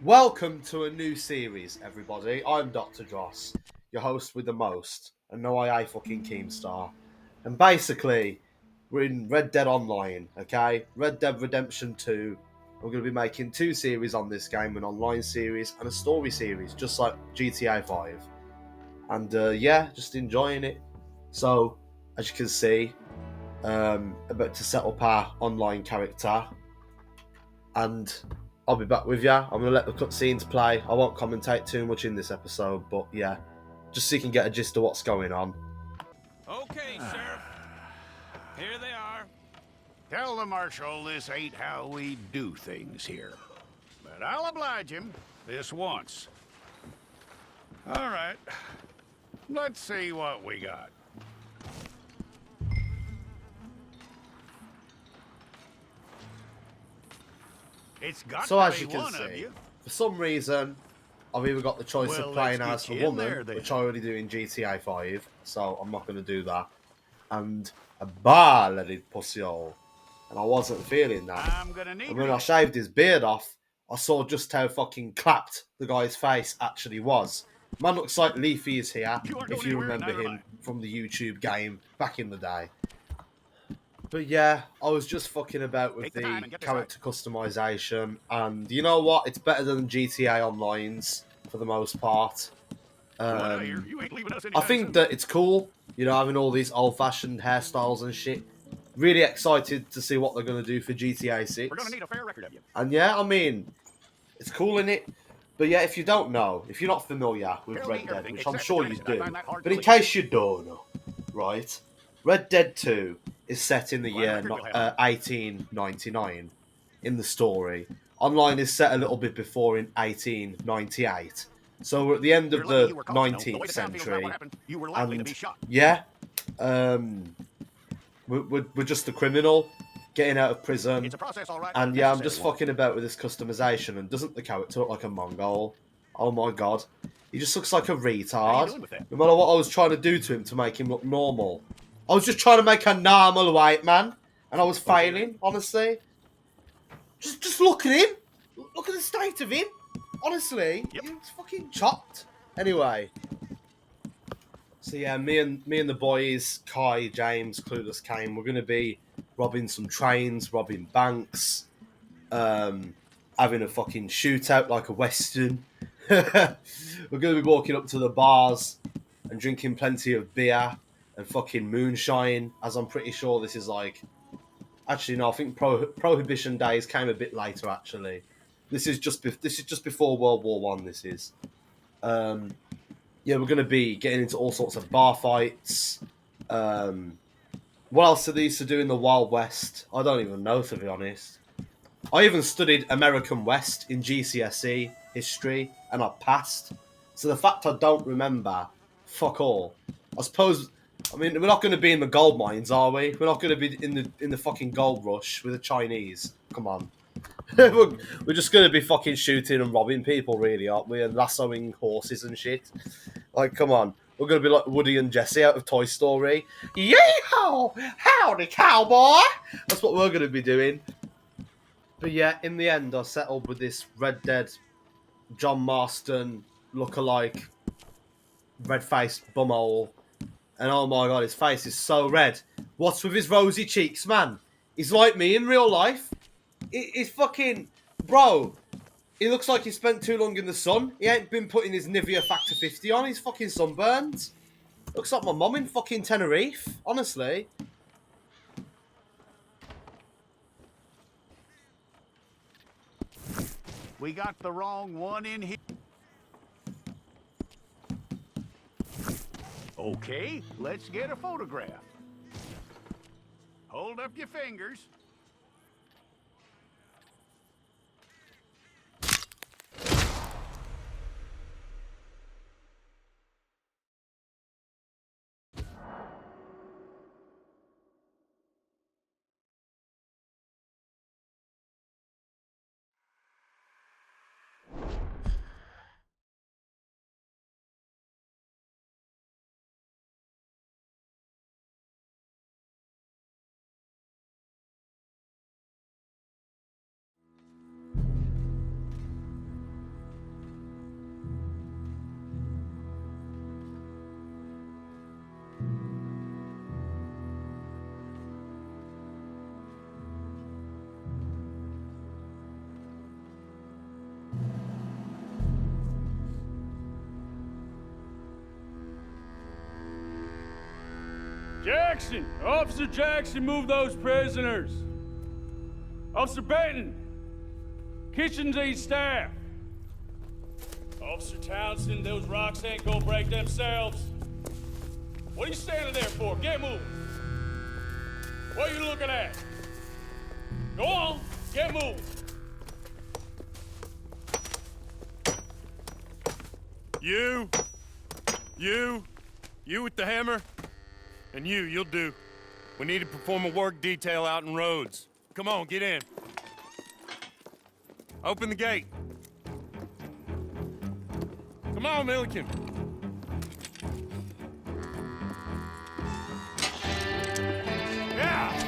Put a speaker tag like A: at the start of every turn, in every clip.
A: Welcome to a new series, everybody. I'm Dr. Dross, your host with the most, and no I fucking Keemstar. And basically, we're in Red Dead Online, okay? Red Dead Redemption 2. We're going to be making two series on this game, an online series and a story series, just like GTA 5. And yeah, just enjoying it. So, as you can see, about to set up our online character and I'll be back with you. I'm going to let the cutscenes play. I won't commentate too much in this episode, but yeah, just so you can get a gist of what's going on.
B: Okay, Sheriff. Here they are.
C: Tell the Marshal this ain't how we do things here. But I'll oblige him this once. All right. Let's see what we got. It's got
A: So
C: to
A: as
C: be
A: you can
C: one of
A: see,
C: you.
A: for some reason, I've either got the choice
C: Well,
A: of playing
C: let's
A: as
C: get
A: a
C: you in
A: woman,
C: there, then.
A: which I already do in GTA 5, so I'm not going to do that, and a bar-legged pussy hole, and I wasn't feeling that.
C: I'm gonna need
A: And when
C: you.
A: I shaved his beard off, I saw just how fucking clapped the guy's face actually was. Man looks like Leafy is here,
C: You aren't
A: if
C: going
A: you
C: anywhere,
A: remember
C: neither am
A: him from the YouTube game back in the day. But yeah, I was just fucking about with
C: Take the time
A: the
C: and get this
A: character customization, and you know what? It's better than GTA Online's for the most part.
C: From what I hear, you ain't leaving us
A: I
C: anytime
A: think
C: soon.
A: that it's cool, having all these old-fashioned hairstyles and shit. Really excited to see what they're gonna do for GTA
C: We're gonna
A: 6.
C: need a fair record of you.
A: And yeah, I mean, it's cool in it. But yeah, if you don't know, if you're not familiar with
C: Tell
A: Red
C: me
A: Dead,
C: everything
A: which I'm
C: except
A: sure
C: that
A: you
C: you're innocent. I
A: do,
C: find that hard
A: but
C: to
A: in
C: believe.
A: case you don't know, right? Red Dead 2 is set in the
C: Fine
A: year
C: record we'll have.
A: 1899 in the story. Online is set a little bit before in 1898. So we're at the end
C: You're
A: of
C: lucky you
A: the
C: were caught, you know. The way
A: 19th
C: the town feels about what
A: century.
C: happened, you were likely to
A: And
C: be shot.
A: yeah, um, we're just a criminal getting out of prison.
C: It's a process, all right.
A: And
C: but a
A: yeah, I'm
C: necessary
A: just
C: one.
A: fucking about with this customization. And doesn't the character look like a Mongol? Oh my god. He just looks like a
C: How you
A: retard.
C: doing with that?
A: No matter what I was trying to do to him to make him look normal. I was just trying to make a normal white man. And I was
C: Okay,
A: failing, honestly. Just look at him. Look at the state of him. Honestly,
C: Yep.
A: he's fucking chopped. Anyway. So yeah, me and the boys, Kai, James, Clueless Kane, we're gonna be robbing some trains, robbing banks, having a fucking shootout like a western. We're going to be walking up to the bars and drinking plenty of beer and fucking moonshine, as I'm pretty sure this is like. Actually, no, I think Prohibition days came a bit later. Actually, this is just before World War One. This is. Yeah, we're going to be getting into all sorts of bar fights. What else are these to do in the Wild West? I don't even know, to be honest. I even studied American West in GCSE history, and I passed. So the fact I don't remember, fuck all. I suppose. I mean, we're not going to be in the gold mines, are we? We're not going to be in the fucking gold rush with the Chinese. Come on. we're just going to be fucking shooting and robbing people, really, aren't we? And lassoing horses and shit. Like, come on. We're going to be like Woody and Jesse out of Toy Story. Yee-haw! Howdy, cowboy! That's what we're going to be doing. But yeah, in the end, I settled with this Red Dead John Marston lookalike, red-faced bumhole. And oh my god, his face is so red. What's with his rosy cheeks, man? He's like me in real life. He's fucking... Bro, he looks like he spent too long in the sun. He ain't been putting his Nivea Factor 50 on. He's fucking sunburned. Looks like my mum in fucking Tenerife, honestly.
C: We got the wrong one in here. Okay, let's get a photograph. Hold up your fingers.
D: Jackson! Officer Jackson, move those prisoners! Officer Benton! Kitchens aid staff! Officer Townsend, those rocks ain't gonna break themselves. What are you standing there for? Get moving! What are you looking at? Go on, get moving!
E: You with the hammer? And you'll do. We need to perform a work detail out in Rhodes. Come on, get in. Open the gate. Come on, Milliken. Yeah!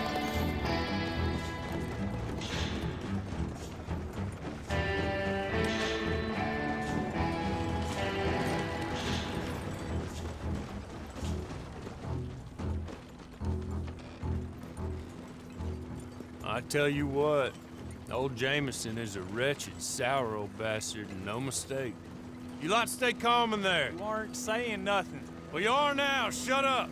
E: I tell you what, old Jameson is a wretched, sour old bastard, and no mistake. You lot stay calm in there.
B: You aren't saying nothing.
E: Well, you are now. Shut up.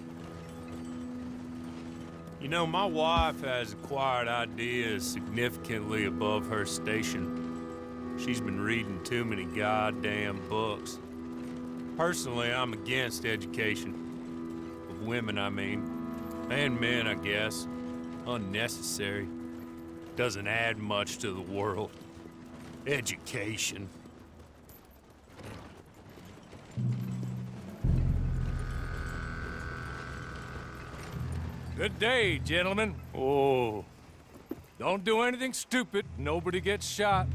E: You know, my wife has acquired ideas significantly above her station. She's been reading too many goddamn books. Personally, I'm against education. Of women, I mean. And men, I guess. Unnecessary. Doesn't add much to the world. Education.
D: Good day, gentlemen.
E: Oh,
D: Don't do anything stupid. Nobody gets shot.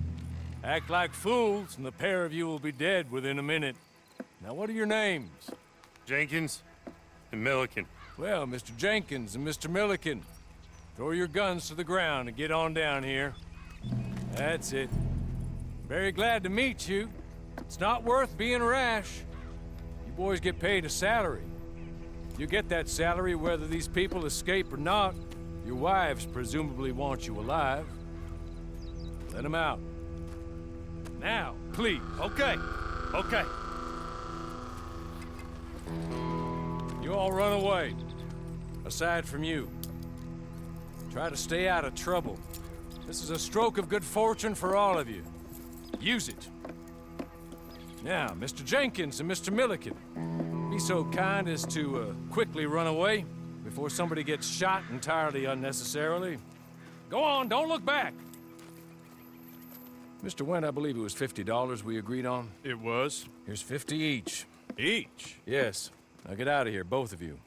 D: Act like fools, and the pair of you will be dead within a minute. Now, what are your names?
E: Jenkins and Milliken.
D: Well, Mr. Jenkins and Mr. Milliken, throw your guns to the ground and get on down here. That's it. Very glad to meet you. It's not worth being rash. You boys get paid a salary. You get that salary whether these people escape or not. Your wives presumably want you alive. Let them out. Now, please.
E: Okay.
D: You all run away. Aside from you. Try to stay out of trouble. This is a stroke of good fortune for all of you. Use it. Now, Mr. Jenkins and Mr. Milliken, be so kind as to quickly run away before somebody gets shot entirely unnecessarily. Go on, don't look back. Mr. Wendt, I believe it was $50 we agreed on.
E: It was.
D: Here's 50 each.
E: Each?
D: Yes. Now get out of here, both of you.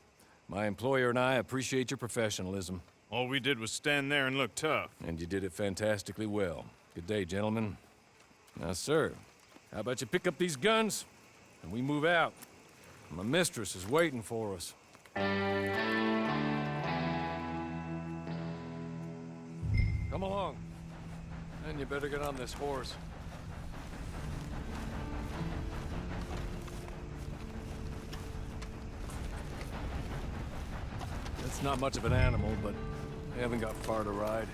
D: My employer and I appreciate your professionalism.
E: All we did was stand there and look tough.
D: And you did it fantastically well. Good day, gentlemen. Now, sir, how about you pick up these guns and we move out? My mistress is waiting for us. Come along. And you better get on this horse. It's not much of an animal, but I haven't got far to ride.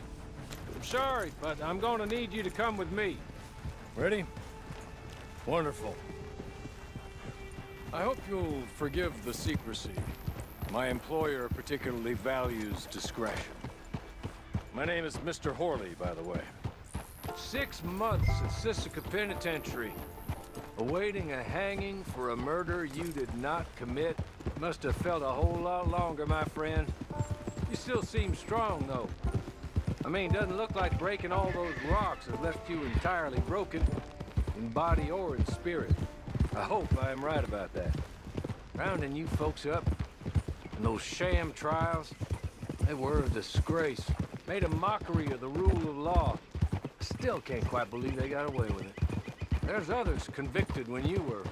D: I'm sorry, but I'm going to need you to come with me. Ready? Wonderful. I hope you'll forgive the secrecy. My employer particularly values discretion. My name is Mr. Horley, by the way. 6 months at Sisika Penitentiary, awaiting a hanging for a murder you did not commit. Must have felt a whole lot longer, my friend. You still seem strong, though. I mean, doesn't look like breaking all those rocks has left you entirely broken, in body or in spirit. I hope I am right about that. Rounding you folks up, and those sham trials, they were a disgrace. Made a mockery of the rule of law. Still can't quite believe they got away with it. There's others convicted when you were.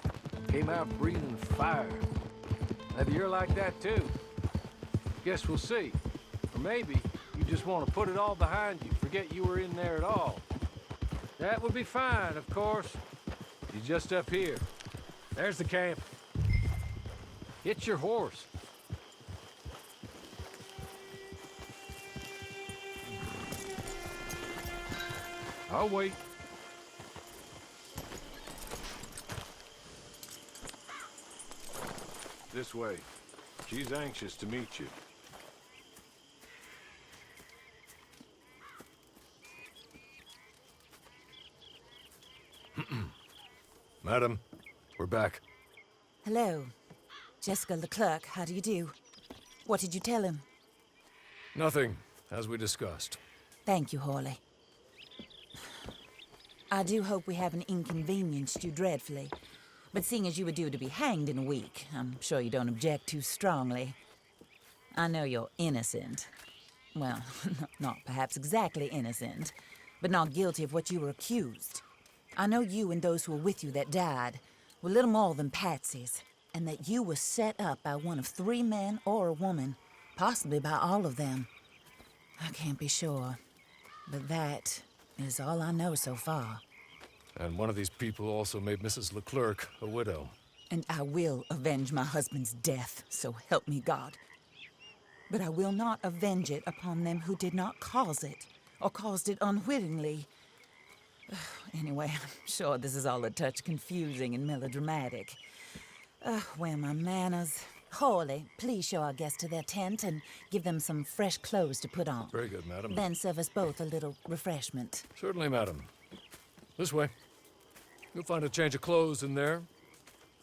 D: Came out breathing fire. Maybe you're like that too. Guess we'll see. Or maybe you just want to put it all behind you, forget you were in there at all. That would be fine, of course. He's just up here. There's the camp. Get your horse. I'll wait. This way. She's anxious to meet you. Madam, we're back.
F: Hello. Jessica Leclerc, how do you do? What did you tell him?
D: Nothing, as we discussed.
F: Thank you, Hawley. I do hope we haven't inconvenienced you dreadfully. But seeing as you were due to be hanged in a week, I'm sure you don't object too strongly. I know you're innocent. Well, not perhaps exactly innocent, but not guilty of what you were accused. I know you and those who were with you that died were little more than patsies, and that you were set up by one of 3 men or a woman, possibly by all of them. I can't be sure, but that is all I know so far.
D: And one of these people also made Mrs. Leclerc a widow.
F: And I will avenge my husband's death, so help me God. But I will not avenge it upon them who did not cause it, or caused it unwittingly. Anyway, I'm sure this is all a touch confusing and melodramatic. Where are my manners? Hawley, please show our guests to their tent and give them some fresh clothes to put on.
D: Very good, madam.
F: Then serve us both a little refreshment.
D: Certainly, madam. This way. You'll find a change of clothes in there,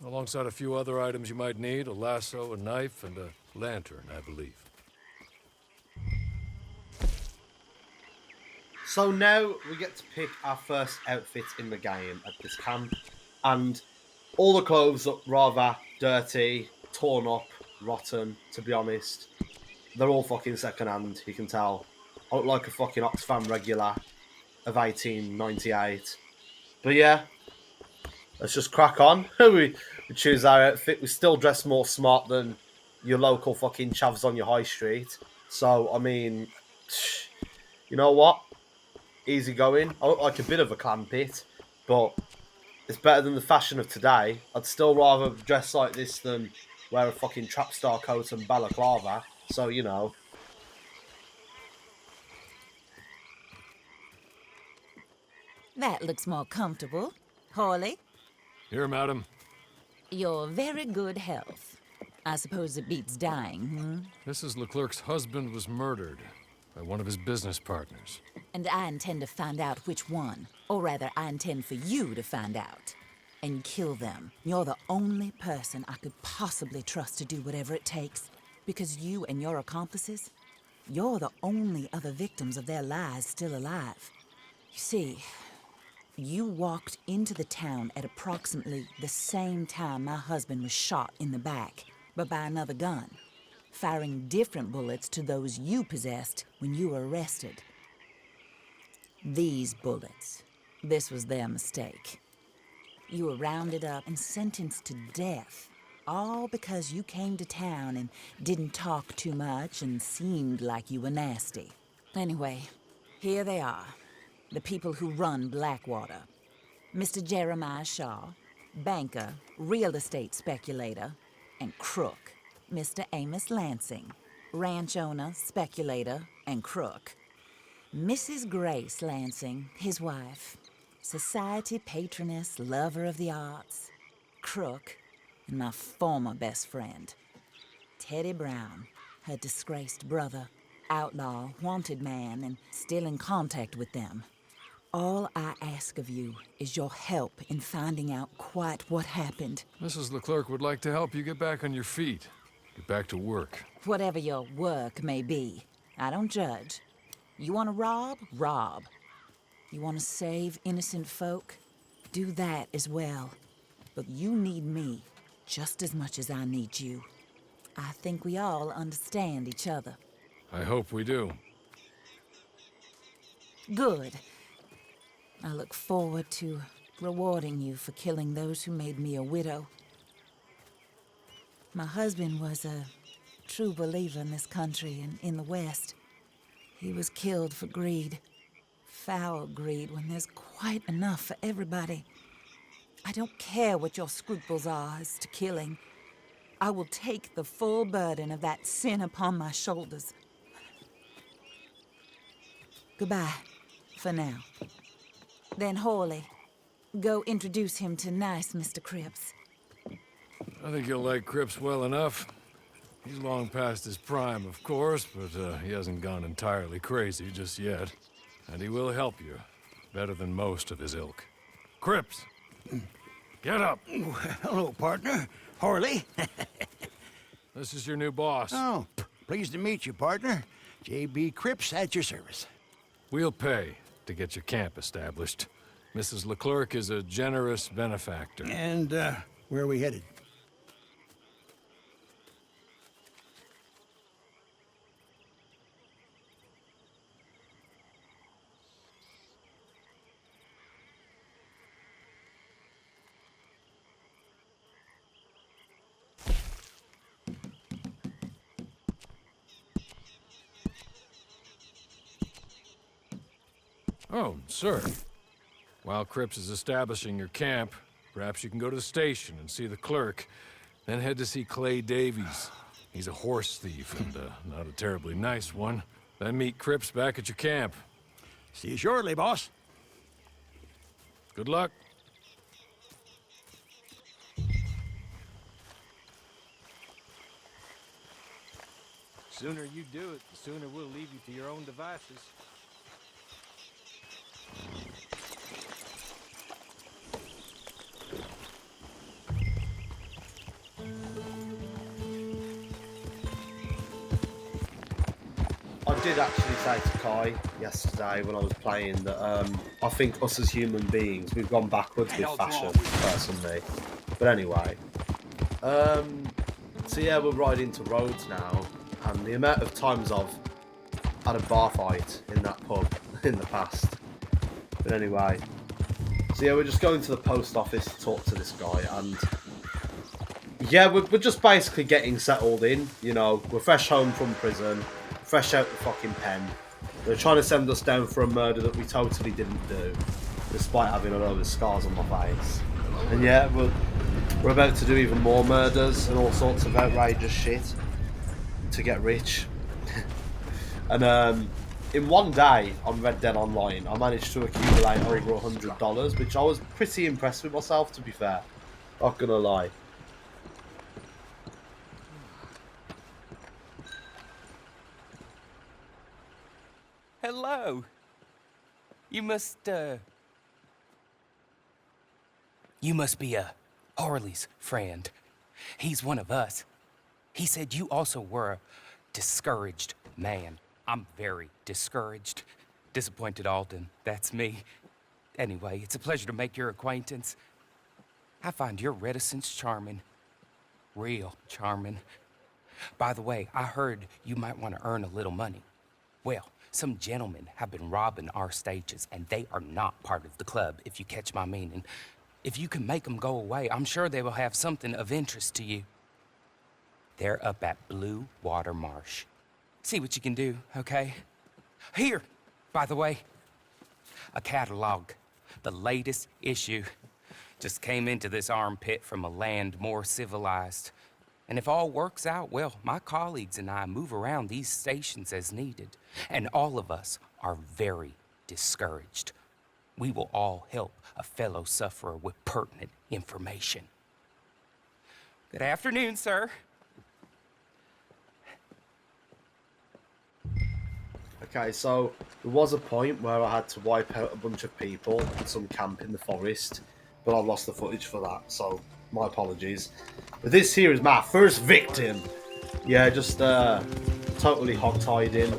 D: alongside a few other items you might need, a lasso, a knife, and a lantern, I believe.
A: So now we get to pick our first outfit in the game at this camp, and all the clothes look rather dirty, torn up, rotten, to be honest. They're all fucking second-hand, you can tell. I look like a fucking Oxfam regular of 1898. But yeah, let's just crack on. we choose our outfit. We still dress more smart than your local fucking chavs on your high street. So, I mean, you know what? Easy going. I look like a bit of a clam pit, but it's better than the fashion of today. I'd still rather dress like this than wear a fucking trap star coat and balaclava. So, you know.
F: That looks more comfortable. Hawley,
D: Here, madam.
F: you're very good health. I suppose it beats dying,
D: Mrs. Leclerc's husband was murdered by one of his business partners.
F: And I intend to find out which one. Or rather, I intend for you to find out. And kill them. You're the only person I could possibly trust to do whatever it takes. Because you and your accomplices, you're the only other victims of their lies still alive. You see, you walked into the town at approximately the same time my husband was shot in the back, but by another gun, firing different bullets to those you possessed when you were arrested. These bullets, this was their mistake. You were rounded up and sentenced to death, all because you came to town and didn't talk too much and seemed like you were nasty. Anyway, here they are, the people who run Blackwater. Mr. Jeremiah Shaw, banker, real estate speculator, and crook. Mr. Amos Lansing, ranch owner, speculator, and crook. Mrs. Grace Lansing, his wife, society patroness, lover of the arts, crook, and my former best friend, Teddy Brown, her disgraced brother, outlaw, wanted man, and still in contact with them. All I ask of you is your help in finding out quite what happened.
D: Mrs. Leclerc would like to help you get back on your feet. Get back to work.
F: Whatever your work may be, I don't judge. You want to rob? Rob. You want to save innocent folk? Do that as well. But you need me just as much as I need you. I think we all understand each other.
D: I hope we do.
F: Good. I look forward to rewarding you for killing those who made me a widow. My husband was a true believer in this country and in the West. He was killed for greed. Foul greed when there's quite enough for everybody. I don't care what your scruples are as to killing. I will take the full burden of that sin upon my shoulders. Goodbye, for now. Then Hawley, go introduce him to nice Mr. Cripps.
D: I think you'll like Cripps well enough. He's long past his prime, of course, but he hasn't gone entirely crazy just yet. And he will help you, better than most of his ilk. Cripps, Get up.
C: Hello, partner. Harley.
D: This is your new boss.
C: Oh, pleased to meet you, partner. J.B. Cripps at your service.
D: We'll pay to get your camp established. Mrs. Leclerc is a generous benefactor.
C: And, where are we headed?
D: Oh, sir. While Cripps is establishing your camp, perhaps you can go to the station and see the clerk, then head to see Clay Davies. He's a horse thief and not a terribly nice one. Then meet Cripps back at your camp.
C: See you shortly, boss.
D: Good luck.
B: Sooner you do it, the sooner we'll leave you to your own devices.
A: I did actually say to Kai yesterday when I was playing that I think us as human beings, we've gone backwards with fashion, personally. But anyway. So yeah, we're riding to Rhodes now, and the amount of times I've had a bar fight in that pub in the past. But anyway. So yeah, we're just going to the post office to talk to this guy, and yeah, we're just basically getting settled in, you know, we're fresh home from prison, fresh out the fucking pen. They're trying to send us down for a murder that we totally didn't do, despite having a load of scars on my face. And yeah, we're about to do even more murders and all sorts of outrageous shit to get rich. And in one day on Red Dead Online, I managed to accumulate over $100, which I was pretty impressed with myself, to be fair. Not gonna lie.
G: Hello. You must be Harley's friend. He's one of us. He said you also were a discouraged man. I'm very discouraged. Disappointed Alden, that's me. Anyway, it's a pleasure to make your acquaintance. I find your reticence charming. Real charming. By the way, I heard you might want to earn a little money. Well, some gentlemen have been robbing our stages, and they are not part of the club, if you catch my meaning. If you can make them go away, I'm sure they will have something of interest to you. They're up at Blue Water Marsh. See what you can do, okay? Here, by the way, a catalog. The latest issue. Just came into this armpit from a land more civilized. And if all works out, well, my colleagues and I move around these stations as needed. And all of us are very discouraged. We will all help a fellow sufferer with pertinent information. Good afternoon, sir.
A: Okay, so there was a point where I had to wipe out a bunch of people in some camp in the forest, but I lost the footage for that, so my apologies. But this here is my first victim. Yeah, just totally hog-tied him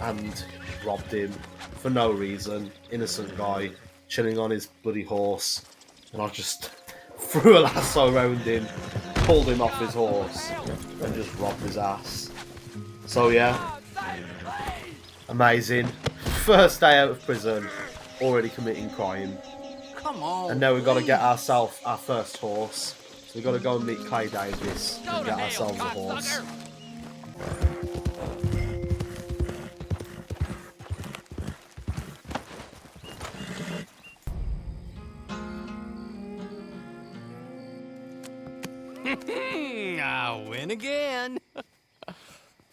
A: and robbed him for no reason. Innocent guy chilling on his bloody horse, and I just threw a lasso around him, pulled him off his horse, and just robbed his ass. So yeah. Amazing. First day out of prison, already committing crime.
G: Come on.
A: And now we've got to get ourselves our first horse. So we've got to go and meet Clay Davies and get ourselves a horse.
G: I win again.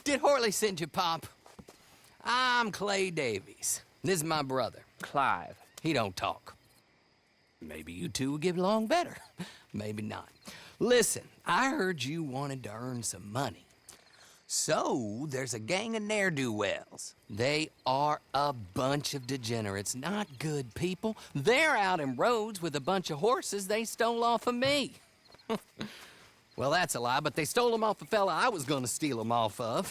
G: Did Harley send you, Pop? I'm Clay Davies. This is my brother, Clive. He don't talk. Maybe you two will get along better. Maybe not. Listen, I heard you wanted to earn some money.
H: So, there's a gang of ne'er-do-wells. They are a bunch of degenerates, not good people. They're out in roads with a bunch of horses they stole off of me. Well, that's a lie, but they stole them off the fella I was gonna steal them off of.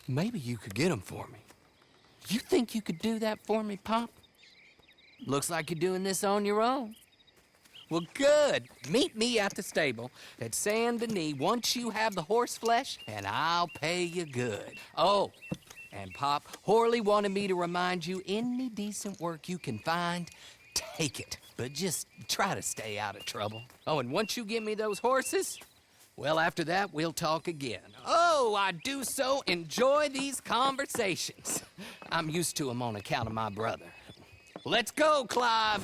H: Maybe you could get them for me. You think you could do that for me, Pop? Looks like you're doing this on your own. Well, good. Meet me at the stable at Saint Denis once you have the horse flesh, and I'll pay you good. Oh, and Pop, Horley wanted me to remind you, any decent work you can find, take it. But just try to stay out of trouble. Oh, and once you give me those horses, well, after that, we'll talk again. Oh, I do so enjoy these conversations. I'm used to them on account of my brother. Let's go, Clive.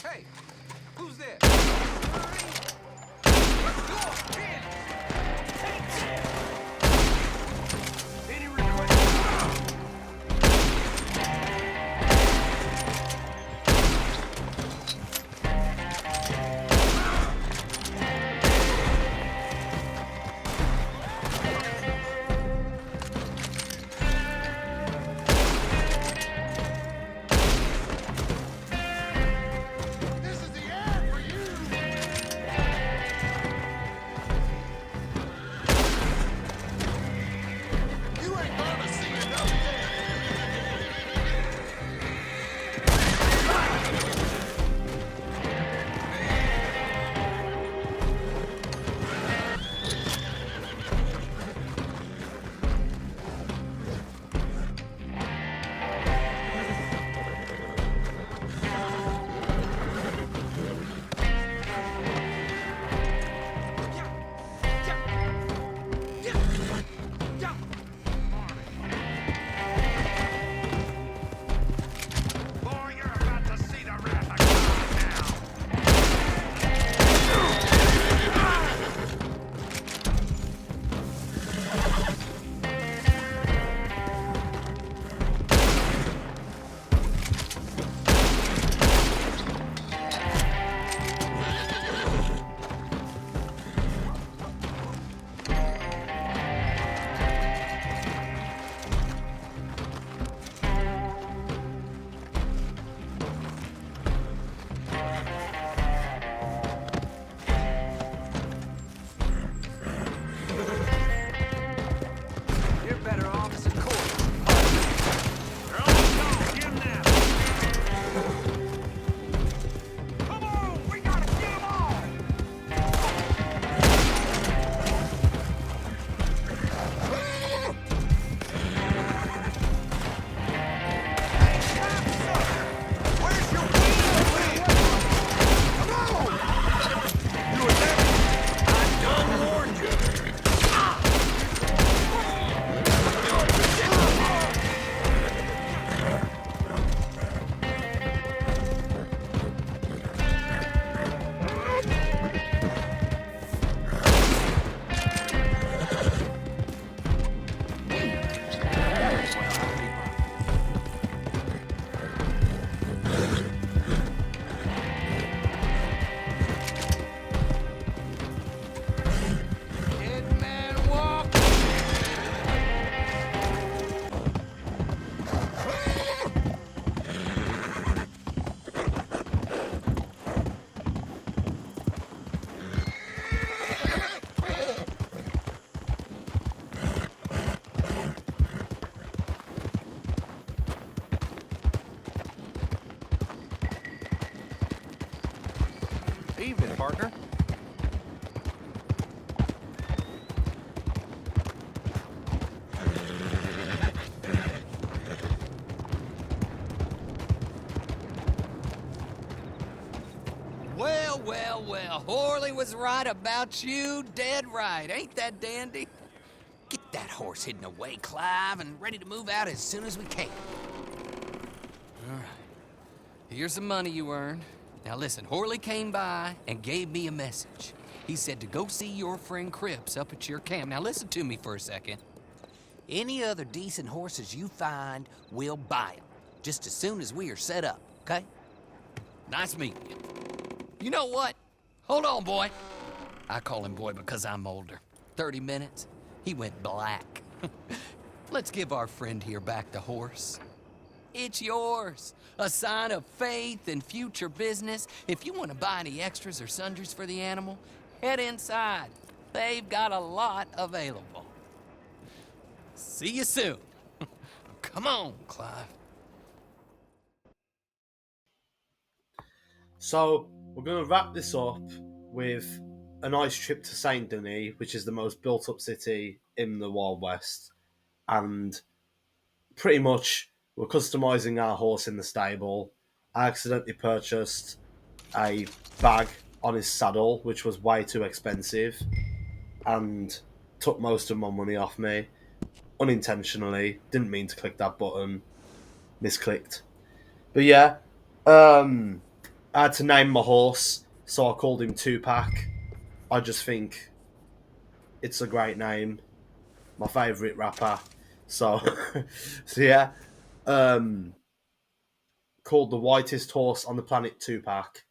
I: Hey, who's there? Any requests? This is the end for you. You ain't gonna see another day. Boy, you're about to see the wrath of God now. You're better off as a corpse. They're all gone. Get 'em now. Come on, we gotta get 'em all. Where's your wheel? Come on! You were there. I done warned you. Dead man walk.
D: Evening, partner.
H: Well, well, well. Horley was right about you, dead right. Ain't that dandy? Get Got that horse hidden away, Clive, and ready to move out as soon as we can. All right. Here's the money you earned. Now listen, Horley came by and gave me a message. He said to go see your friend Cripps up at your camp. Now listen to me for a second. Any other decent horses you find, we'll buy them. Just as soon as we are set up, okay? Nice meeting you. You know what? Hold on, boy. I call him boy because I'm older. 30 minutes, he went black. Let's give our friend here back the horse. It's yours. A sign of faith and future business. If you want to buy any extras or sundries for the animal, head inside. They've got a lot available. See you soon. Come on, Clive.
A: So we're going to wrap this up with a nice trip to Saint Denis, which is the most built-up city in the Wild West, and pretty much we're customizing our horse in the stable. I accidentally purchased a bag on his saddle, which was way too expensive, and took most of my money off me unintentionally. Didn't mean to click that button, misclicked. But yeah, I had to name my horse, so I called him Tupac. I just think it's a great name. My favourite rapper. So, so yeah. Called the whitest horse on the planet Tupac.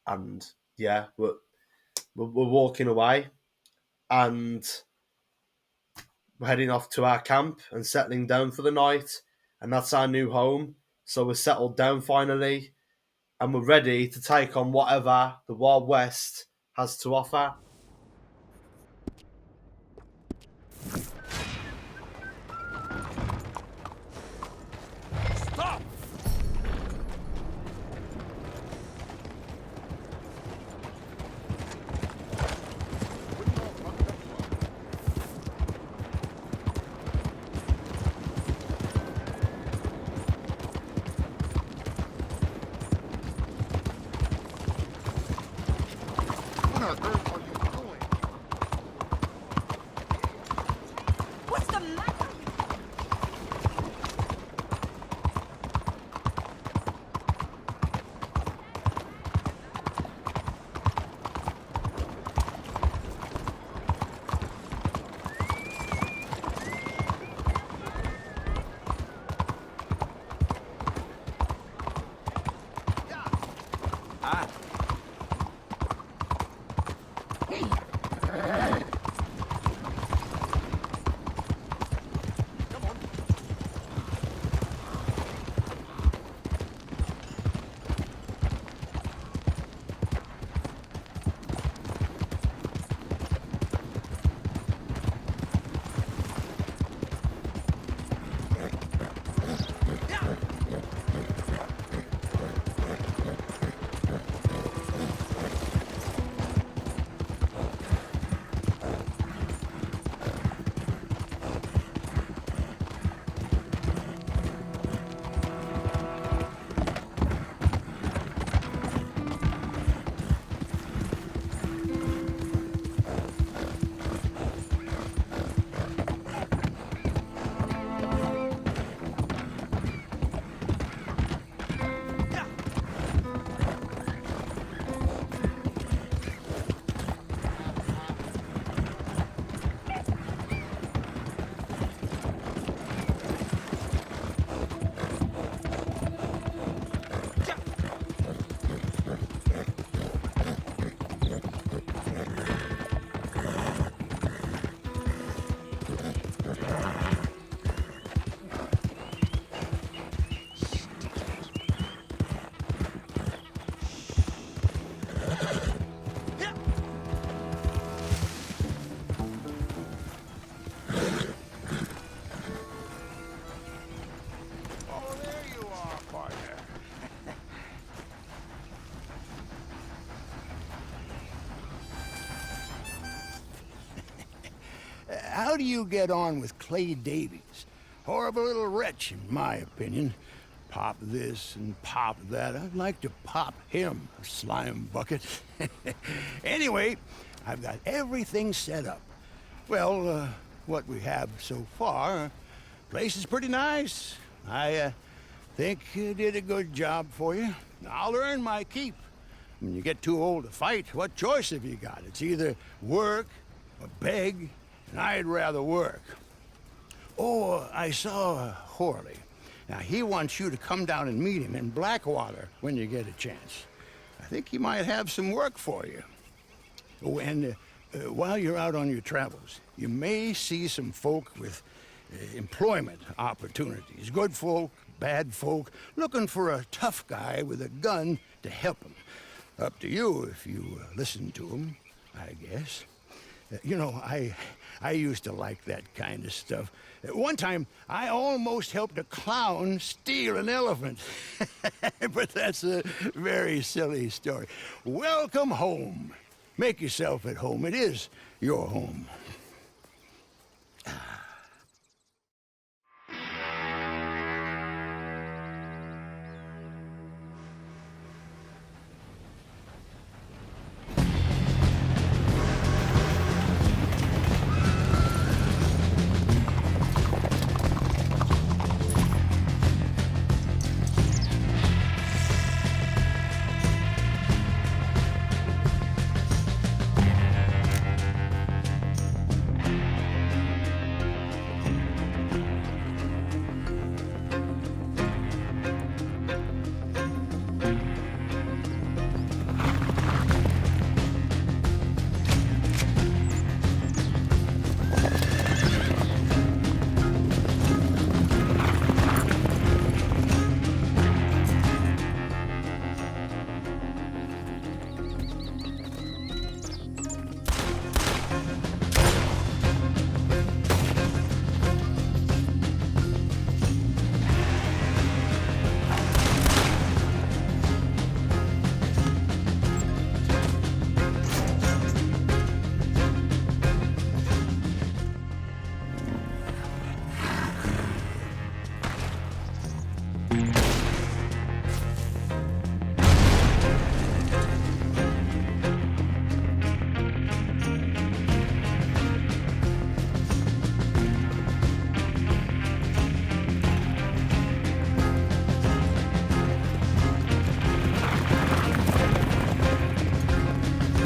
A: And yeah, we're walking away. And we're heading off to our camp and settling down for the night. And that's our new home. So we're settled down finally. And we're ready to take on whatever the Wild West has to offer.
I: Stop! What on earth are you doing?
F: What's the matter?
C: Oh, there you are, partner. How do you get on with Clay Davies? Horrible little wretch, in my opinion. Pop this and pop that. I'd like to pop him, a slime bucket. Anyway, I've got everything set up. Well, what we have so far, place is pretty nice. I think you did a good job for you. I'll earn my keep. When you get too old to fight, what choice have you got? It's either work or beg, and I'd rather work. Oh, I saw Horley. Now, he wants you to come down and meet him in Blackwater when you get a chance. I think he might have some work for you. Oh, and while you're out on your travels, you may see some folk with employment opportunities. Good folk, bad folk, looking for a tough guy with a gun to help them. Up to you if you listen to them, I guess. You know, I used to like that kind of stuff. One time, I almost helped a clown steal an elephant. But that's a very silly story. Welcome home. Make yourself at home. It is your home.